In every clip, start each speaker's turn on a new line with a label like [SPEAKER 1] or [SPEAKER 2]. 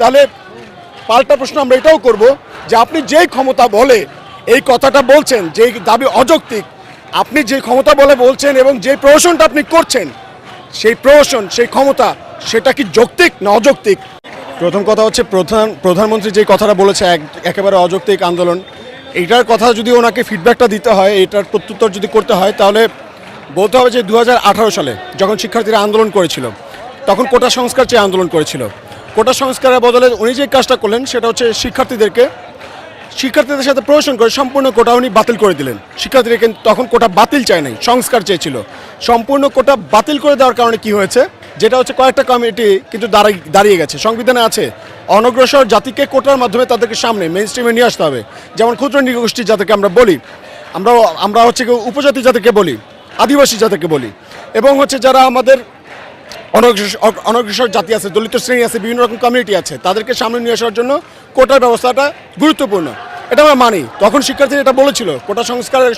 [SPEAKER 1] তাহলে পাল্টা প্রশ্ন আমরা এটাও করব যে আপনি যেই ক্ষমতা বলে এই কথাটা বলছেন, যে দাবি অযৌক্তিক, আপনি যে ক্ষমতা বলে বলছেন এবং যে প্রহসনটা আপনি করছেন, সেই প্রহসন, সেই ক্ষমতা, সেটা কি যৌক্তিক না অযৌক্তিক? প্রথম কথা হচ্ছে প্রধানমন্ত্রী যে কথাটা বলেছে একেবারে অযৌক্তিক আন্দোলন, এইটার কথা যদি ওনাকে ফিডব্যাকটা দিতে হয়, এটার প্রত্যুত্তর যদি করতে হয়, তাহলে বলতে হবে যে 2018 সালে যখন শিক্ষার্থীরা আন্দোলন করেছিল, তখন কোটা সংস্কার চেয়ে আন্দোলন করেছিল। কোটা সংস্কারের বদলে উনি যে কাজটা করলেন সেটা হচ্ছে শিক্ষার্থীদের সাথে প্রহসন করে সম্পূর্ণ কোটা উনি বাতিল করে দিলেন। শিক্ষার্থীরা কিন্তু তখন কোটা বাতিল চায় নাই, সংস্কার চেয়েছিল। সম্পূর্ণ কোটা বাতিল করে দেওয়ার কারণে কি হয়েছে, যেটা হচ্ছে কয়েকটা কমিটি কিন্তু দাঁড়িয়ে গেছে। সংবিধানে আছে অনগ্রসর জাতিকে কোটার মাধ্যমে তাদেরকে সামনে মেইন স্ট্রিমে নিয়ে আসতে হবে। যেমন ক্ষুদ্র নৃগোষ্ঠী যাদেরকে আমরা বলি, আমরা হচ্ছে উপজাতি জাতিকে বলি, আদিবাসী জাতিকে বলি, এবং হচ্ছে যারা আমাদের অনগ্রসর জাতি আছে, দলিত শ্রেণী আছে, বিভিন্ন রকম কমিউনিটি আছে, তাদেরকে সামনে নিয়ে আসার জন্য কোটার ব্যবস্থাটা গুরুত্বপূর্ণ। এটা আমরা মানি। তখন শিক্ষার্থীরা এটা বলেছিল, কোটা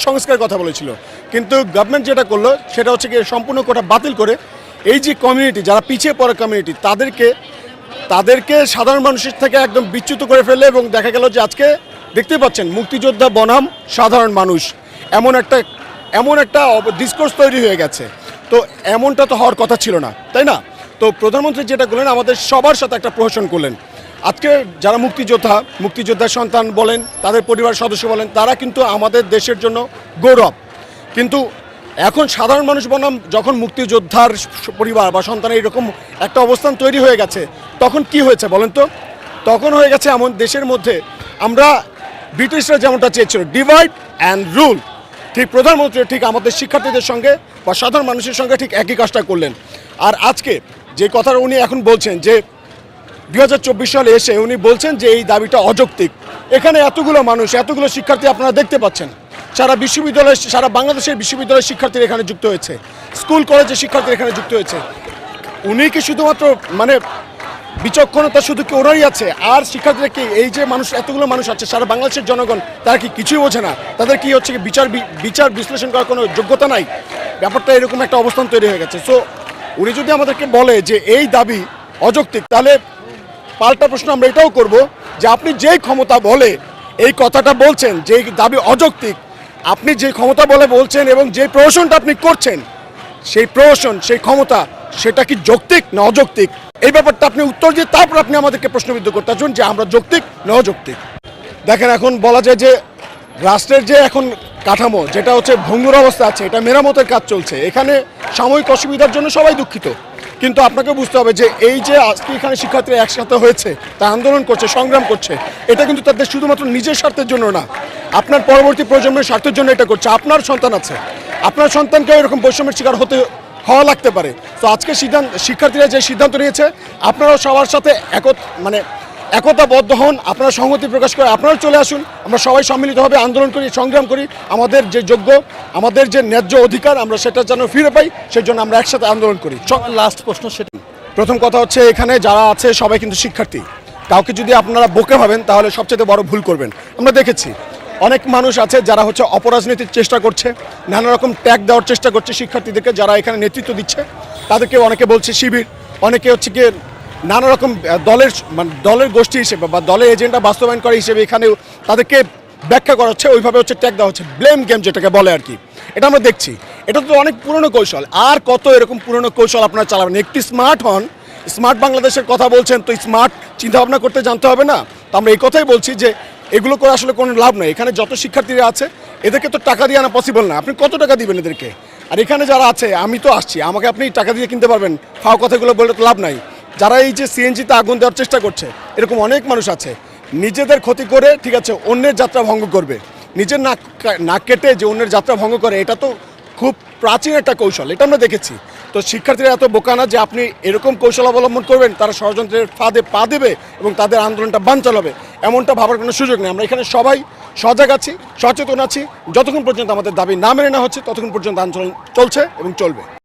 [SPEAKER 1] সংস্কারের কথা বলেছিল। কিন্তু গভর্নমেন্ট যেটা করলো সেটা হচ্ছে কি সম্পূর্ণ কোটা বাতিল করে এই যে কমিউনিটি, যারা পিছিয়ে পড়া কমিউনিটি, তাদেরকে সাধারণ মানুষের থেকে একদম বিচ্যুত করে ফেললে, এবং দেখা গেল যে আজকে দেখতে পাচ্ছেন মুক্তিযোদ্ধা বনাম সাধারণ মানুষ, এমন একটা ডিসকোর্স তৈরি হয়ে গেছে। তো এমনটা তো হওয়ার কথা ছিল না, তাই না? তো প্রধানমন্ত্রী যেটা করলেন, আমাদের সবার সাথে একটা প্রহসন করলেন। আজকে যারা মুক্তিযোদ্ধার সন্তান বলেন, তাদের পরিবার সদস্য বলেন, তারা কিন্তু আমাদের দেশের জন্য গৌরব। কিন্তু এখন সাধারণ মানুষ বনাম যখন মুক্তিযোদ্ধার পরিবার বা সন্তান এরকম একটা অবস্থান তৈরি হয়ে গেছে, তখন কি হয়েছে বলেন তো? তখন হয়ে গেছে এমন দেশের মধ্যে আমরা ব্রিটিশরা যেমনটা চেয়েছিল, ডিভাইড অ্যান্ড রুল, ঠিক প্রধানমন্ত্রী ঠিক আমাদের শিক্ষার্থীদের সঙ্গে বা সাধারণ মানুষের সঙ্গে ঠিক একই কাজটা করলেন। আর আজকে যে কথাটা উনি এখন বলছেন যে 2024 সালে এসে উনি বলছেন যে এই দাবিটা অযৌক্তিক। এখানে এতগুলো মানুষ, এতগুলো শিক্ষার্থী আপনারা দেখতে পাচ্ছেন, সারা বাংলাদেশের বিশ্ববিদ্যালয়ের শিক্ষার্থীরা এখানে যুক্ত হয়েছে, স্কুল কলেজের শিক্ষার্থীরা এখানে যুক্ত হয়েছে। উনি কি শুধুমাত্র বিচক্ষণতা শুধু কি ওনারই আছে? আর শিক্ষার্থীরা কি, এই যে এতগুলো মানুষ আছে, সারা বাংলাদেশের জনগণ, তারা কি কিছুই বোঝে না? তাদের কি হচ্ছে কি বিচার বিশ্লেষণ করার কোনো যোগ্যতা নাই? ব্যাপারটা এরকম একটা অবস্থান তৈরি হয়ে গেছে। সো উনি যদি আমাদেরকে বলে যে এই দাবি অযৌক্তিক, তাহলে পাল্টা প্রশ্ন আমরা এটাও করব যে আপনি যেই ক্ষমতা বলে এই কথাটা বলছেন, যে দাবি অযৌক্তিক, আপনি যে ক্ষমতা বলে বলছেন এবং যে প্রহসনটা আপনি করছেন, সেই প্রহসন, সেই ক্ষমতা, সেটা কি যৌক্তিক না অযৌক্তিক? এই ব্যাপারটা আপনি উত্তর দিয়ে তারপর আপনি আমাদেরকে প্রশ্নবিদ্ধ করতে আসবেন যে আমরা যৌক্তিক না অযৌক্তিক। দেখেন, এখন বলা যায় যে রাষ্ট্রের যে এখন কাঠামো, যেটা হচ্ছে ভঙ্গুর অবস্থা আছে, এটা মেরামতের কাজ চলছে। এখানে সাময়িক অসুবিধার জন্য সবাই দুঃখিত, কিন্তু আপনাকে বুঝতে হবে যে এই যে আজকে এখানে শিক্ষার্থীরা একসাথে হয়েছে, তা আন্দোলন করছে, সংগ্রাম করছে, এটা কিন্তু তাদের শুধুমাত্র নিজের স্বার্থের জন্য না, আপনার পরবর্তী প্রজন্মের স্বার্থের জন্য এটা করছে। আপনার সন্তান আছে, আপনার সন্তানকে এরকম বৈষম্যের শিকার হওয়া লাগতে পারে। তো আজকে শিক্ষার্থীরা যে সিদ্ধান্ত নিয়েছে, আপনারাও সবার সাথে একতাবদ্ধ হন, আপনারা সংহতি প্রকাশ করে আপনারাও চলে আসুন, আমরা সবাই সম্মিলিতভাবে আন্দোলন করি, সংগ্রাম করি, আমাদের যে যোগ্য, আমাদের যে ন্যায্য অধিকার আমরা সেটা যেন ফিরে পাই, সেই জন্য আমরা একসাথে আন্দোলন করি। লাস্ট প্রশ্ন সেটা। প্রথম কথা হচ্ছে, এখানে যারা আছে সবাই কিন্তু শিক্ষার্থী। কাউকে যদি আপনারা বোকা ভাবেন, তাহলে সবচেয়ে বড় ভুল করবেন। আমরা দেখেছি অনেক মানুষ আছে যারা হচ্ছে অপরাজনীতির চেষ্টা করছে, নানা রকম ট্যাগ দেওয়ার চেষ্টা করছে শিক্ষার্থীদেরকে, যারা এখানে নেতৃত্ব দিচ্ছে তাদেরকে অনেকে বলছে শিবির, অনেকে হচ্ছে গিয়ে নানা রকম দলের গোষ্ঠী হিসেবে বা দলের এজেন্ডা বাস্তবায়ন করে হিসেবে এখানে তাদেরকে ব্যাখ্যা করা হচ্ছে, ওইভাবে হচ্ছে ট্যাগ দেওয়া হচ্ছে, ব্লেম গেম যেটাকে বলে আর কি। এটা আমরা দেখছি। এটা তো অনেক পুরনো কৌশল, আর কত এরকম পুরনো কৌশল আপনারা চালাবেন? একটি স্মার্ট বাংলাদেশের কথা বলছেন, তো স্মার্ট চিন্তাভাবনা করতে জানতে হবে না? তো আমরা এই কথাই বলছি যে এগুলো করে আসলে কোনো লাভ নেই। এখানে যত শিক্ষার্থীরা আছে, এদেরকে তো টাকা দিয়ে আনা পসিবল না। আপনি কত টাকা দিবেন এদেরকে? আর এখানে যারা আছে, আমি তো আসছি, আমাকে আপনি টাকা দিয়ে কিনতে পারবেন? ফাও কথাগুলো বলে তো লাভ নাই। যারা এই যে সিএনজিতে আগুন দেওয়ার চেষ্টা করছে, এরকম অনেক মানুষ আছে, নিজেদের ক্ষতি করে, ঠিক আছে, অন্যের যাত্রা ভঙ্গ করবে। নিজের নাক কেটে যে অন্যের যাত্রা ভঙ্গ করে, এটা তো খুব প্রাচীন একটা কৌশল, এটা আমরা দেখেছি। তো শিক্ষার্থীরা এত বোকা না যে আপনি এরকম কৌশল অবলম্বন করবেন, তারা ষড়যন্ত্রের ফাঁদে পা দেবে এবং তাদের আন্দোলনটা বানচাল হবে, এমনটা ভাবার কোনো সুযোগ নেই। আমরা এখানে সবাই সজাগ আছি, সচেতন আছি। যতক্ষণ পর্যন্ত আমাদের দাবি না মেনে নেওয়া হচ্ছে, ততক্ষণ পর্যন্ত আন্দোলন চলছে এবং চলবে।